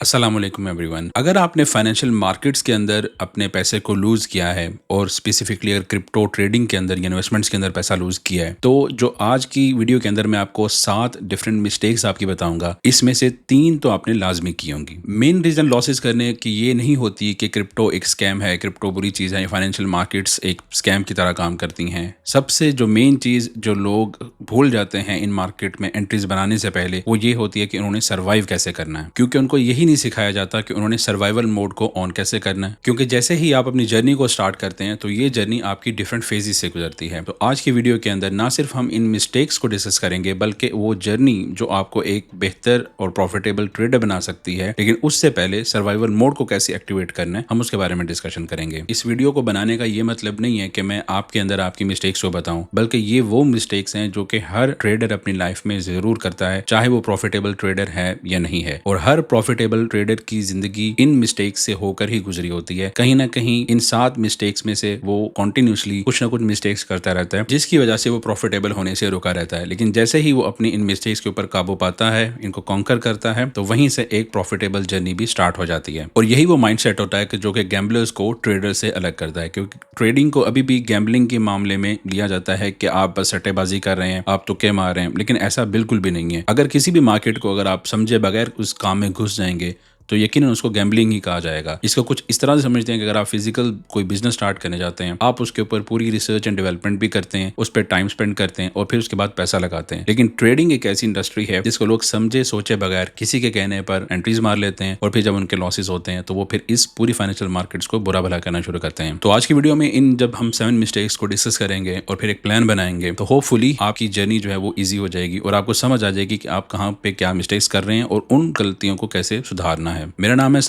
अस्सलाम वालेकुम एवरीवन। अगर आपने फाइनेंशियल मार्केट्स के अंदर अपने पैसे को लूज़ किया है और स्पेसिफिकली अगर क्रिप्टो ट्रेडिंग के अंदर या इन्वेस्टमेंट्स के अंदर पैसा लूज़ किया है, तो जो आज की वीडियो के अंदर मैं आपको 7 डिफरेंट मिस्टेक्स आपकी बताऊंगा। इसमें से 3 तो आपने लाजमी की होंगी। मेन रीज़न लॉसेस करने की ये नहीं होती कि क्रिप्टो एक स्कैम है, क्रिप्टो बुरी चीज़ है, फाइनेंशियल मार्केट्स एक स्कैम की तरह काम करती हैं। सबसे जो मेन चीज़ जो लोग भूल जाते हैं इन मार्केट में एंट्रीज बनाने से पहले, वो ये होती है कि उन्होंने सर्वाइव कैसे करना है, क्योंकि उनको यही नहीं सिखाया जाता कि उन्होंने सर्वाइवल मोड को ऑन कैसे करना है। क्योंकि जैसे ही आप अपनी जर्नी को स्टार्ट करते हैं तो ये जर्नी आपकी डिफरेंट फेजेस से गुजरती है। तो आज की वीडियो के अंदर ना सिर्फ हम इन मिस्टेक्स को डिस्कस करेंगे, बल्कि वो जर्नी जो आपको एक बेहतर और प्रॉफिटेबल ट्रेडर बना सकती है, लेकिन उससे पहले सर्वाइवल मोड को कैसे एक्टिवेट करना है, हम उसके बारे में डिस्कशन करेंगे। इस वीडियो को बनाने का ये मतलब नहीं है कि मैं आपके अंदर आपकी मिस्टेक्स को बताऊं, बल्कि ये वो मिस्टेक्स हैं जो कि हर ट्रेडर अपनी लाइफ में जरूर करता है, चाहे वो प्रॉफिटेबल ट्रेडर है या नहीं है। और हर प्रॉफिटेबल ट्रेडर की जिंदगी इन मिस्टेक्स से होकर ही गुजरी होती है। कहीं ना कहीं इन 7 मिस्टेक्स में से वो कॉन्टिन्यूसली कुछ ना कुछ मिस्टेक्स करता रहता है, जिसकी वजह से वो प्रॉफिटेबल होने से रुका रहता है। लेकिन जैसे ही वो अपनी इन मिस्टेक्स के ऊपर काबू पाता है, इनको कॉन्कर करता है, तो वहीं से एक प्रॉफिटेबल जर्नी भी स्टार्ट हो जाती है। और यही वो माइंडसेट होता है कि जो कि गैम्बलर्स को ट्रेडर से अलग करता है, क्योंकि ट्रेडिंग को अभी भी गैम्बलिंग के मामले में लिया जाता है कि आप बस सट्टेबाजी कर रहे हैं, आप तुक्के मार रहे हैं, लेकिन ऐसा बिल्कुल भी नहीं है। अगर किसी भी मार्केट को अगर आप समझे बगैर उस काम में घुस जाएंगे तो यकीनन उसको गैम्बलिंग ही कहा जाएगा। इसको कुछ इस तरह से समझते हैं कि अगर आप फिजिकल कोई बिजनेस स्टार्ट करने जाते हैं, आप उसके ऊपर पूरी रिसर्च एंड डेवलपमेंट भी करते हैं, उस पर टाइम स्पेंड करते हैं और फिर उसके बाद पैसा लगाते हैं। लेकिन ट्रेडिंग एक ऐसी इंडस्ट्री है जिसको लोग समझे सोचे बगैर किसी के कहने पर एंट्रीज मार लेते हैं, और फिर जब उनके लॉसेस होते हैं तो वो फिर इस पूरी फाइनेंशियल मार्केट्स को बुरा भला करना शुरू करते हैं। तो आज की वीडियो में इन जब हम 7 मिस्टेक्स को डिस्कस करेंगे और फिर एक प्लान बनाएंगे, तो होपफुली आपकी जर्नी जो है वो ईजी हो जाएगी और आपको समझ आ जाएगी कि आप कहाँ पे क्या मिस्टेक्स कर रहे हैं और उन गलतियों को कैसे सुधारना है। मेरा नाम है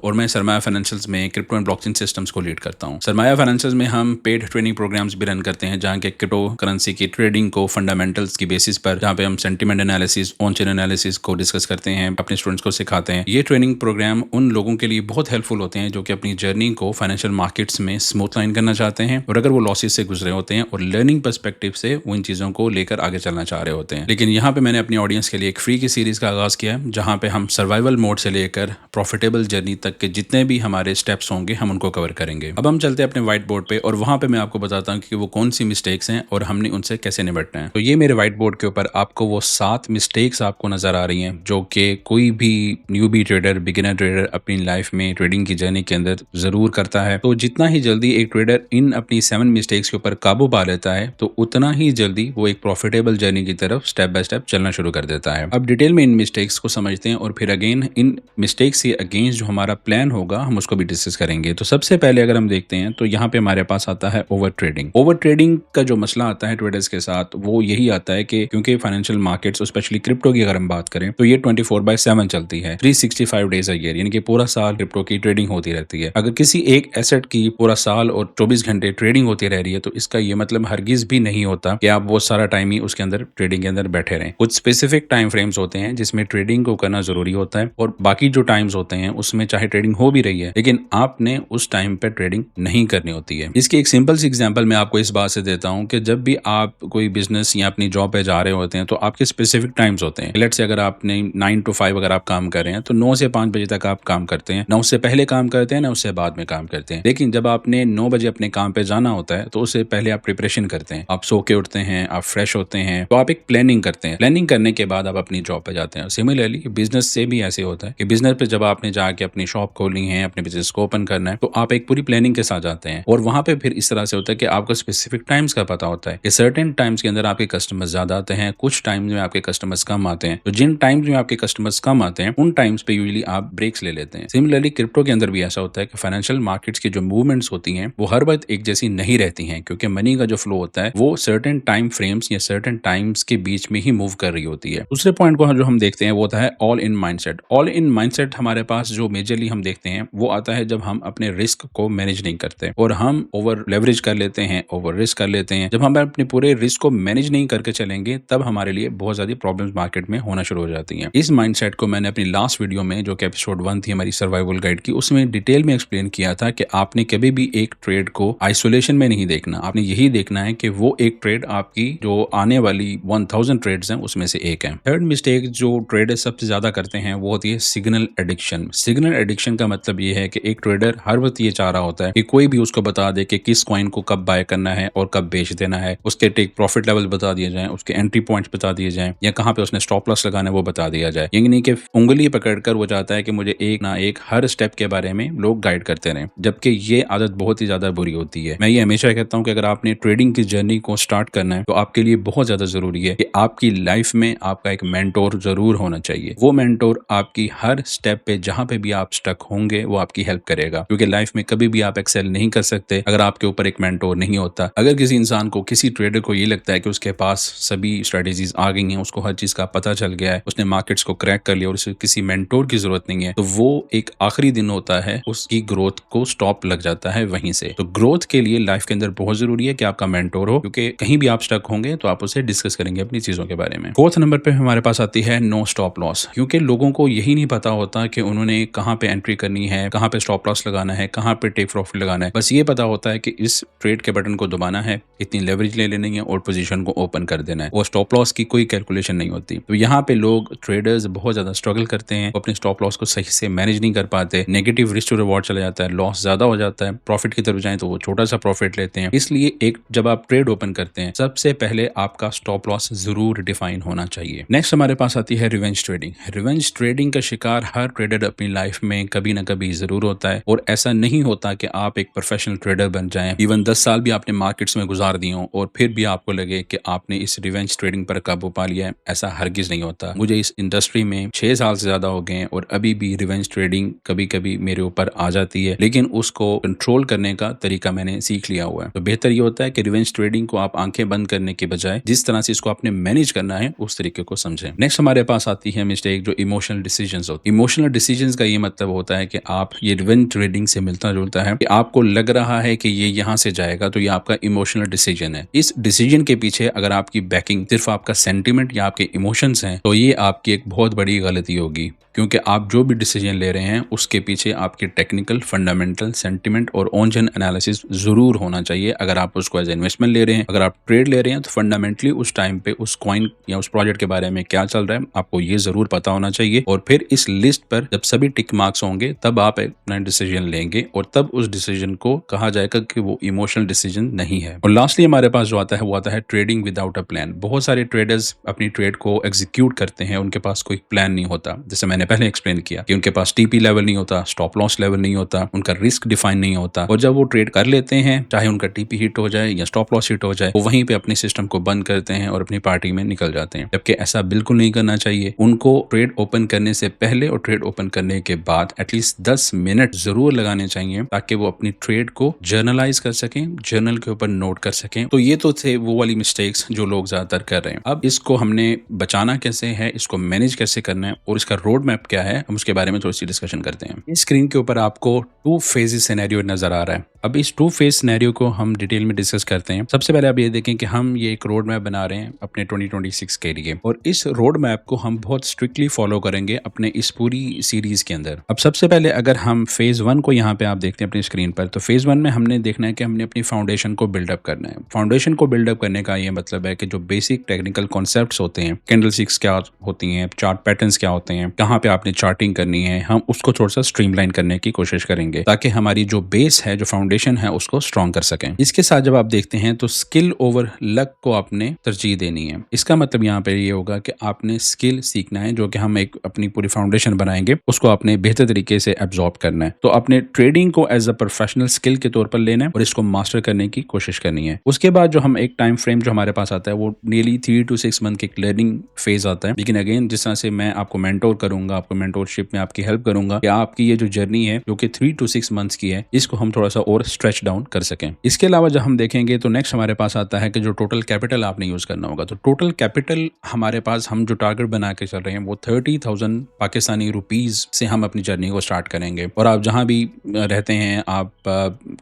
और मैं सरमाया फाइनेंशियल्स में क्रिप्टो एंड ब्लॉकचेन सिस्टम्स को लीड करता हूं। सरमाया फाइनेंशियल्स में हम पेड ट्रेनिंग प्रोग्राम्स भी रन करते हैं, जहां के क्रिप्टो करेंसी की ट्रेडिंग को फंडामेंटल्स की बेसिस पर, जहां पे हम sentiment analysis, on chain analysis को डिस्कस करते हैं, अपने स्टूडेंट्स को सिखाते हैं। ये ट्रेनिंग प्रोग्राम उन लोगों के लिए बहुत हेल्पफुल होते हैं जो कि अपनी जर्नी को फाइनेंशियल मार्केट्स में स्मूथ लाइन करना चाहते हैं, और अगर वो लॉसेस से गुजरे होते हैं और लर्निंग पर्सपेक्टिव से वो इन चीजों को लेकर आगे चलना चाह रहे होते हैं। लेकिन यहाँ पे मैंने अपनी ऑडियंस के लिए एक फ्री की सीरीज का आगाज किया है, जहां पे हम सर्वाइवल मोड से लेकर प्रॉफिटेबल जर्नी तक के जितने भी हमारे स्टेप्स होंगे हम उनको कवर करेंगे। अब हम चलते हैं अपने व्हाइट बोर्ड पे और वहां पे मैं आपको बताता हूं कि वो कौन सी मिस्टेक्स हैं और हमने उनसे कैसे निपटना है। तो ये मेरे व्हाइट बोर्ड के ऊपर आपको वो 7 मिस्टेक्स आपको नजर आ रही हैं जो कि कोई भी न्यूबी ट्रेडर, बिगिनर ट्रेडर अपनी लाइफ में ट्रेडिंग की जर्नी के अंदर जरूर करता है। तो जितना ही जल्दी एक ट्रेडर इन अपनी 7 मिस्टेक्स के ऊपर काबू पा लेता है, तो उतना ही जल्दी वो एक प्रॉफिटेबल जर्नी की तरफ स्टेप बाय स्टेप चलना शुरू कर देता है। अब डिटेल में इन मिस्टेक्स को समझते हैं और फिर अगेन इन मिस्टेक्स के अगेंस्ट जो हमारा प्लान होगा हम उसको भी डिस्कस करेंगे। तो सबसे पहले अगर हम देखते हैं तो यहाँ पे हमारे पास आता है ओवर ट्रेडिंग। ओवर ट्रेडिंग का जो मसला आता है ट्रेडर्स के साथ, वो यही आता है कि क्योंकि फाइनेंशियल मार्केट्स स्पेशली क्रिप्टो की अगर हम बात करें तो ये 24/7 चलती है, 365 डेज अ ईयर, यानी कि पूरा साल क्रिप्टो की ट्रेडिंग होती रहती है। अगर किसी एक एसेट की पूरा साल और 24 घंटे ट्रेडिंग होती रह रही है, तो इसका ये मतलब हरगिज भी नहीं होता कि आप वो सारा टाइम ही उसके अंदर ट्रेडिंग के अंदर बैठे रहें। कुछ स्पेसिफिक टाइम फ्रेम्स होते हैं जिसमें ट्रेडिंग को करना जरूरी होता है, और बाकी जो टाइम्स होते हैं उसमें चाहे ट्रेडिंग हो भी रही है लेकिन आपने उस टाइम पे ट्रेडिंग नहीं करनी होती है। इसकी एक सिंपल सी एग्जांपल मैं आपको इस बात से देता हूं कि जब भी आप कोई बिजनेस या अपनी जॉब पे जा रहे होते हैं तो आपके स्पेसिफिक टाइम्स होते हैं। लेट्स से अगर आपने 9 to 5 अगर आप काम कर रहे हैं तो 9 से 5 बजे तक आप काम करते हैं, ना उससे पहले काम करते हैं ना उससे बाद में काम करते हैं। लेकिन जब आपने 9 बजे अपने काम पे जाना होता है तो उससे पहले आप प्रिपरेशन करते हैं, आप सो के उठते हैं, आप फ्रेश होते हैं, तो आप एक प्लानिंग करते हैं। प्लानिंग करने के बाद आप अपनी जॉब पे जाते हैं। सिमिलरली बिजनेस से भी ऐसे होता है कि बिजनेस पे जब आपने जाके अपनी शॉप खोलनी है, अपने बिजनेस को ओपन करना है, तो आप एक पूरी प्लानिंग के साथ जाते हैं, और वहां पे फिर इस तरह से होता है कि आपको स्पेसिफिक टाइम्स का पता होता है कि सर्टेन टाइम्स के अंदर आपके कस्टमर्स ज्यादा आते हैं, कुछ टाइम्स में आपके कस्टमर्स कम आते हैं। तो जिन टाइम्स में आपके कस्टमर्स कम आते हैं उन टाइम्स पे यूजुअली आप ब्रेक्स ले लेते हैं। सिमिलरली क्रिप्टो के अंदर भी ऐसा होता है कि फाइनेंशियल मार्केट्स की जो मूवमेंट्स होती हैं वो हर वक्त एक जैसी नहीं रहती हैं, क्योंकि मनी का जो फ्लो होता है वो सर्टेन टाइम फ्रेम्स या सर्टेन टाइम्स के बीच में ही मूव कर रही होती है। दूसरे पॉइंट को जो हम देखते हैं वो होता है all in mindset. All in mindset हमारे पास जो मेजरली हम देखते हैं वो आता है जब हम अपने रिस्क को मैनेज नहीं करते और हम ओवर लेवरेज कर लेते हैं, ओवर रिस्क कर लेते हैं। जब हम अपने पूरे रिस्क को मैनेज नहीं करके चलेंगे तब हमारे लिए बहुत ज्यादा प्रॉब्लम्स मार्केट में होना शुरू हो जाती हैं। इस माइंडसेट को मैंने अपनी लास्ट वीडियो में जो कि एपिसोड 1 थी हमारी सर्वाइवल गाइड की, उसमें डिटेल में एक्सप्लेन किया था कि आपने कभी भी एक ट्रेड को आइसोलेशन में नहीं देखना। आपने यही देखना है कि वो एक ट्रेड आपकी जो आने वाली 1000 ट्रेड्स हैं उसमें से एक है। थर्ड मिस्टेक जो ट्रेडर्स सबसे ज्यादा करते हैं वो होती है सिग्नल एडिक्शन। सिग्नल एडिक्शन का मतलब ये है कि एक ट्रेडर हर वक्त ये चाह रहा होता है कि कोई भी उसको बता दे कि किस कॉइन को कब बाय करना है और कब बेच देना है, उसके टेक प्रॉफिट लेवल बता दिए जाएं, उसके एंट्री पॉइंट्स बता दिए जाएं, या कहाँ पे उसने स्टॉप लॉस लगाना है वो बता दिया जाए। ये नहीं कि उंगली पकड़कर वो चाहता है कि मुझे एक ना एक हर स्टेप के बारे में लोग गाइड करते रहें, जबकि ये आदत बहुत ही ज्यादा बुरी होती है। मैं ये हमेशा कहता हूँ कि अगर आपने ट्रेडिंग की जर्नी को स्टार्ट करना है तो आपके लिए बहुत ज्यादा जरूरी है कि आपकी लाइफ में आपका एक मेंटोर जरूर होना चाहिए। वो मेंटोर आपकी हर स्टेप पे जहां पे भी आप स्टक होंगे वो आपकी हेल्प करेगा, क्योंकि लाइफ में कभी भी आप एक्सेल नहीं कर सकते अगर आपके ऊपर एक मेंटोर नहीं होता। अगर किसी इंसान को, किसी ट्रेडर को ये लगता है कि उसके पास सभी स्ट्रेटेजीज आ गई हैं, उसको हर चीज का पता चल गया है, उसने मार्केट्स को क्रैक कर लिया और उसे किसी मेंटोर की जरूरत नहीं है, तो वो एक आखिरी दिन होता है, उसकी ग्रोथ को स्टॉप लग जाता है वहीं से। तो ग्रोथ के लिए लाइफ के अंदर बहुत जरूरी है कि आपका मेंटोर हो, क्योंकि कहीं भी आप स्टक होंगे तो आप उससे डिस्कस करेंगे अपनी चीजों के बारे में। फोर्थ नंबर पे हमारे पास आती है नो स्टॉप लॉस, क्योंकि लोगों को यही नहीं पता होता कि उन्होंने कहाँ पे एंट्री करनी है, कहाँ पे स्टॉप लॉस लगाना है, कहाँ पे टेक प्रॉफिट लगाना है। बस ये पता होता है कि इस ट्रेड के बटन को दबाना है, इतनी लेवरेज ले लेनी है और पोजीशन को ओपन कर देना है। वो स्टॉप लॉस की कोई कैलकुलेशन नहीं होती। तो यहाँ पे लोग ट्रेडर्स बहुत ज्यादा स्ट्रगल करते हैं, अपने स्टॉप लॉस को सही से मैनेज नहीं कर पाते, नेगेटिव रिस्क टू रिवॉर्ड चला जाता है, लॉस ज्यादा हो जाता है, प्रॉफिट की तरफ जाए तो वो छोटा सा प्रॉफिट लेते हैं। इसलिए एक जब आप ट्रेड ओपन करते हैं सबसे पहले आपका स्टॉप लॉस जरूर डिफाइन होना चाहिए। नेक्स्ट हमारे पास आती है रिवेंज ट्रेडिंग। रिवेंज ट्रेडिंग का शिकार हर ट्रेडर अपनी लाइफ में कभी ना कभी जरूर होता है, और ऐसा नहीं होता कि आप एक प्रोफेशनल ट्रेडर बन जाएं, इवन 10 साल भी आपने मार्केट्स में गुजार दिए हो और फिर भी आपको लगे कि आपने इस रिवेंज ट्रेडिंग पर काबू पा लिया है। ऐसा हरगिज नहीं होता। मुझे इस इंडस्ट्री में 6 साल से ज्यादा हो गए हैं और अभी भी रिवेंज ट्रेडिंग कभी कभी मेरे ऊपर आ जाती है, लेकिन उसको कंट्रोल करने का तरीका मैंने सीख लिया हुआ है। तो बेहतर ये होता है कि रिवेंज ट्रेडिंग को आप आंखें बंद करने के बजाय जिस तरह से इसको आपने मैनेज करना है उस तरीके को समझें। नेक्स्ट हमारे पास आती है मिस्टेक जो इमोशनल डिसीजंस होती है। इमोशनल डिसीजंस का ये मतलब होता है कि आप, ये रिवेंज ट्रेडिंग से मिलता जुलता है कि आपको लग रहा है कि ये यहाँ से जाएगा, तो ये आपका इमोशनल डिसीजन है। इस डिसीजन के पीछे अगर आपकी बैकिंग सिर्फ आपका सेंटिमेंट या आपके इमोशंस हैं तो ये आपकी एक बहुत बड़ी गलती होगी, क्योंकि आप जो भी डिसीजन ले रहे हैं उसके पीछे आपके टेक्निकल, फंडामेंटल, सेंटिमेंट और ऑन जन एनालिसिस जरूर होना चाहिए। अगर आप उसको एज इन्वेस्टमेंट ले रहे हैं, अगर आप ट्रेड ले रहे हैं, तो फंडामेंटली उस टाइम पे उस कॉइन या उस प्रोजेक्ट के बारे में क्या चल रहा है आपको ये जरूर पता होना चाहिए। और फिर इस लिस्ट पर जब सभी टिक मार्क्स होंगे तब आप अपना डिसीजन लेंगे, और तब उस डिसीजन को कहा जाएगा कि वो इमोशनल डिसीजन नहीं है। और लास्टली हमारे पास जो आता है वो आता है ट्रेडिंग विदाउट अ प्लान। बहुत सारे ट्रेडर्स अपनी ट्रेड को एग्जीक्यूट करते हैं, उनके पास कोई प्लान नहीं होता। जैसे मैंने पहले एक्सप्लेन किया कि उनके पास टीपी लेवल नहीं होता, स्टॉप लॉस लेवल नहीं होता, उनका रिस्क डिफाइन नहीं होता, और जब वो ट्रेड कर लेते हैं, चाहे उनका टीपी हिट हो जाए या स्टॉप लॉस हिट हो जाए, वो वहीं पे अपने सिस्टम को बंद करते हैं और अपनी पार्टी में निकल जाते हैं। जबकि ऐसा बिल्कुल नहीं करना चाहिए। उनको ट्रेड ओपन करने से पहले और ट्रेड ओपन करने के बाद एटलीस्ट 10 मिनट जरूर लगाने चाहिए, ताकि वो अपनी ट्रेड को जर्नलाइज कर सकें, जर्नल के ऊपर नोट कर सकें। तो ये तो थे वो वाली मिस्टेक्स जो लोग ज्यादातर कर रहे हैं। अब इसको हमने बचाना कैसे है, इसको मैनेज कैसे करना है और इसका रोड मैप क्या है, हम उसके बारे में थोड़ी सी डिस्कशन करते हैं। इस स्क्रीन के ऊपर आपको 2 फेजेस सिनेरियो नजर आ रहा है। अब इस 2 फेज सिनेरियो को हम डिटेल में डिस्कस करते हैं। सबसे पहले आप ये देखें कि हम ये एक रोड मैप बना रहे हैं अपने 2026 के लिए, और इस रोड मैप को हम बहुत स्ट्रिक्टली फॉलो करेंगे अपने इस पूरी सीरीज के अंदर। अब सबसे पहले अगर हम फेज 1 को यहाँ पे आप देखते हैं अपनी स्क्रीन पर, तो फेज 1 में हमने देखना है कि हमने अपनी फाउंडेशन को बिल्डअप करना है। फाउंडेशन को बिल्डअप करने का ये मतलब है कि जो बेसिक टेक्निकल कॉन्सेप्ट्स होते हैं, कैंडलस्टिक्स क्या होती हैं, चार्ट पैटर्न्स क्या होते हैं, कहाँ पे आपने चार्टिंग करनी है, हम उसको थोड़ा सा स्ट्रीमलाइन करने की कोशिश करेंगे ताकि हमारी जो बेस है, जो फाउंडेशन है, उसको स्ट्रॉन्ग कर सकें। इसके साथ जब आप देखते हैं तो स्किल ओवर लक को आपने तरजीह देनी है। इसका मतलब यहाँ पे ये होगा कि आपने स्किल सीखना है, जो कि हम एक अपनी पूरी फाउंडेशन बनाएंगे, उसको आपने बेहतर तरीके से एब्जॉर्ब करना है। तो आपने ट्रेडिंग को एज अ प्रोफेशनल स्किल के तौर पर लेना है और इसको मास्टर करने की कोशिश करनी है। उसके बाद जो हम एक टाइम फ्रेम जो हमारे पास आता है वो नियरली 3 to 6 मंथ की लर्निंग फेज आता है। लेकिन अगेन जिस तरह से मैं आपको मेंटोर करूंगा, आपको मेंटोरशिप में आपकी हेल्प करूंगा कि आपकी ये जो जर्नी है जो कि 3 to 6 मंथ्स की है, इसको हम थोड़ा सा और स्ट्रेच डाउन कर सकें। इसके अलावा जब हम देखेंगे तो नेक्स्ट हमारे पास आता है कि जो टोटल कैपिटल आपने यूज करना होगा। तो टोटल कैपिटल हमारे पास, हम जो टारगेट बना के चल रहे हैं वो 30,000 पाकिस्तानी रुपीज से हम अपनी जर्नी को स्टार्ट करेंगे। और आप जहां भी रहते हैं, आप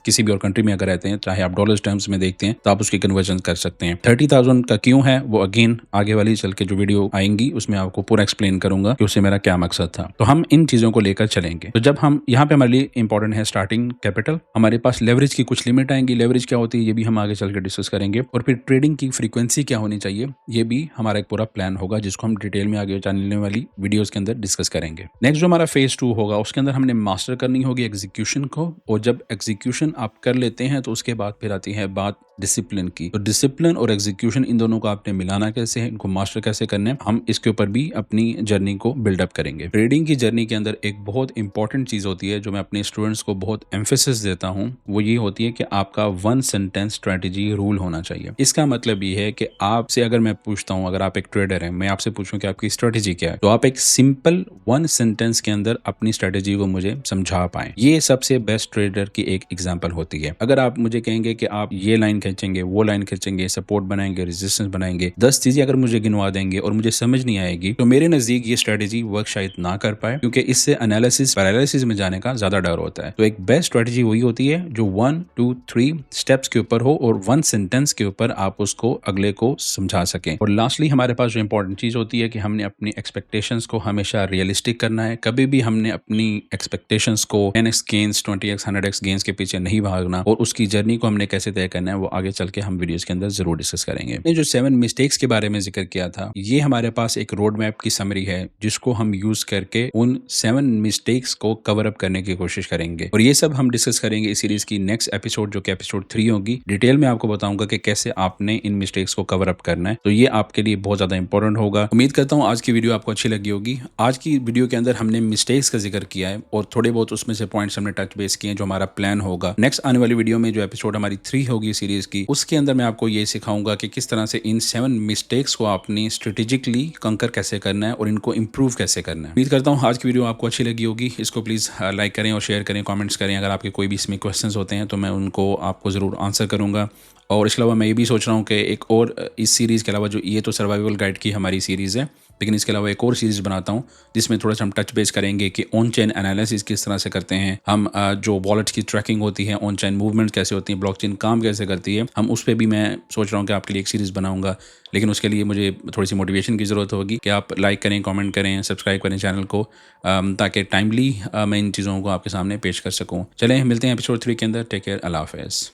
किसी भी और कंट्री में अगर रहते हैं, चाहे आप डॉलर्स टर्म्स में देखते हैं तो आप उसकी कन्वर्जन कर सकते हैं। 30,000 का क्यों है वो अगेन आगे वाली चल के जो वीडियो आएंगी उसमें आपको पूरा एक्सप्लेन करूंगा कि उससे मेरा क्या मकसद था। तो हम इन चीजों को लेकर चलेंगे। तो जब हम यहाँ पे हमारे लिए इंपॉर्टेंट है स्टार्टिंग कैपिटल, हमारे पास लेवरेज की कुछ लिमिट आएंगी, लेवरेज क्या होती है ये भी हम आगे चल के डिस्कस करेंगे, और फिर ट्रेडिंग की फ्रीक्वेंसी क्या होनी चाहिए ये भी हमारा एक पूरा प्लान होगा जिसको हम डिटेल में आगे जानने वाली वीडियोस के अंदर डिस्कस करेंगे। नेक्स्ट जो हमारा फेज 2 होगा उसके अंदर हमने मास्टर करनी होगी एग्जीक्यूशन को, और जब एग्जीक्यूशन आप कर लेते हैं तो उसके बाद फिर आती है बात डिसिप्लिन की। तो डिसिप्लिन और एग्जीक्यूशन इन दोनों को आपने मिलाना कैसे है, इनको मास्टर कैसे करना है, हम इसके ऊपर भी अपनी जर्नी को बिल्डअप करेंगे। ट्रेडिंग की जर्नी के अंदर एक बहुत इंपॉर्टेंट चीज होती है जो मैं अपने स्टूडेंट्स को बहुत एम्फेसिस देता हूँ, वो ये होती है कि आपका वन सेंटेंस स्ट्रेटेजी रूल होना चाहिए। इसका मतलब ये है कि आपसे अगर मैं पूछता हूँ, अगर आप एक ट्रेडर हैं, मैं आपसे पूछूं कि आपकी स्ट्रेटेजी क्या है, तो आप एक सिंपल वन सेंटेंस के अंदर अपनी स्ट्रेटेजी को मुझे समझा पाए। ये सबसे बेस्ट ट्रेडर की एक एग्जांपल होती है। अगर आप मुझे कहेंगे कि आप ये लाइन खींचेंगे, वो लाइन खींचेंगे, सपोर्ट बनाएंगे, रेजिस्टेंस बनाएंगे, 10 चीजें अगर मुझे गिनवा देंगे और मुझे समझ नहीं आएगी, तो मेरे नजदीक ये स्ट्रेटेजी वर्क शायद ना कर पाए, क्योंकि इससे एनालिसिस पैरालिसिस में जाने का ज्यादा डर होता है। तो एक बेस्ट स्ट्रेटेजी वही होती है जो 1, 2, 3 स्टेप्स के ऊपर हो और वन सेंटेंस के ऊपर आप उसको अगले को समझा सकें। और लास्टली हमारे पास जो इंपॉर्टेंट चीज होती है कि हमने अपनी एक्सपेक्टेशंस को हमेशा रियलिस्टिक करना है। कभी भी हमने अपनी एक्सपेक्टेशंस को 10x gains, 20x, 100x gains के पीछे नहीं भागना, और उसकी जर्नी को हमने कैसे तय करना है वो आगे चल के हम वीडियोस के अंदर जरूर डिस्कस करेंगे। ये जो 7 मिस्टेक्स के बारे में जिक्र किया था, ये हमारे पास एक रोड मैप की समरी है जिसको हम यूज करके उन 7 मिस्टेक्स को कवर अप करने की कोशिश करेंगे, और ये सब हम डिस्कस करेंगे इस सीरीज की नेक्स्ट एपिसोड जो कि एपिसोड 3 होगी। डिटेल में आपको बताऊंगा कि कैसे आपने इन मिस्टेक्स को कवर अप करना है, तो ये आपके लिए बहुत ज्यादा इंपॉर्टेंट होगा। उम्मीद करता हूँ आज की वीडियो आपको अच्छी लगी होगी। आज की वीडियो के अंदर हमने मिस्टेक्स का जिक्र किया है और थोड़े बहुत उसमें से पॉइंट्स हमने टच बेस किए जो हमारा प्लान होगा। नेक्स्ट आने वाली वीडियो में जो एपिसोड हमारी 3 होगी सीरीज की, उसके अंदर मैं आपको ये सिखाऊंगा कि किस तरह से इन 7 मिस्टेक्स को आपने स्ट्रेटेजिकली कंकर कैसे करना है और इनको इंप्रूव कैसे करना है। उम्मीद करता हूँ आज की वीडियो आपको अच्छी लगी होगी। इसको प्लीज लाइक करें और शेयर करें, कमेंट्स करें। अगर आपके कोई भी इसमें क्वेश्चंस होते हैं तो मैं उनको आपको ज़रूर आंसर करूंगा। और इसके अलावा मैं ये भी सोच रहा हूँ कि एक और इस सीरीज़ के अलावा जो ये तो सर्वाइवल गाइड की हमारी सीरीज़ है, लेकिन इसके अलावा एक और सीरीज़ बनाता हूँ जिसमें थोड़ा सा हम टच बेस करेंगे कि ऑन चेन एनालिसिस किस तरह से करते हैं हम, जो वॉलेट्स की ट्रैकिंग होती है, ऑन चेन मूवमेंट कैसे होती है, ब्लॉकचेन काम कैसे करती है, हम उस पर भी मैं सोच रहा हूँ कि आपके लिए एक सीरीज़ बनाऊंगा। लेकिन उसके लिए मुझे थोड़ी सी मोटिवेशन की ज़रूरत होगी कि आप लाइक करें, कमेंट करें, सब्सक्राइब करें चैनल को, ताकि टाइमली मैं इन चीज़ों को आपके सामने पेश कर सकूँ। चलें मिलते हैं एपिसोड 3 के अंदर। टेक केयर, अल्लाह हाफ़िज़।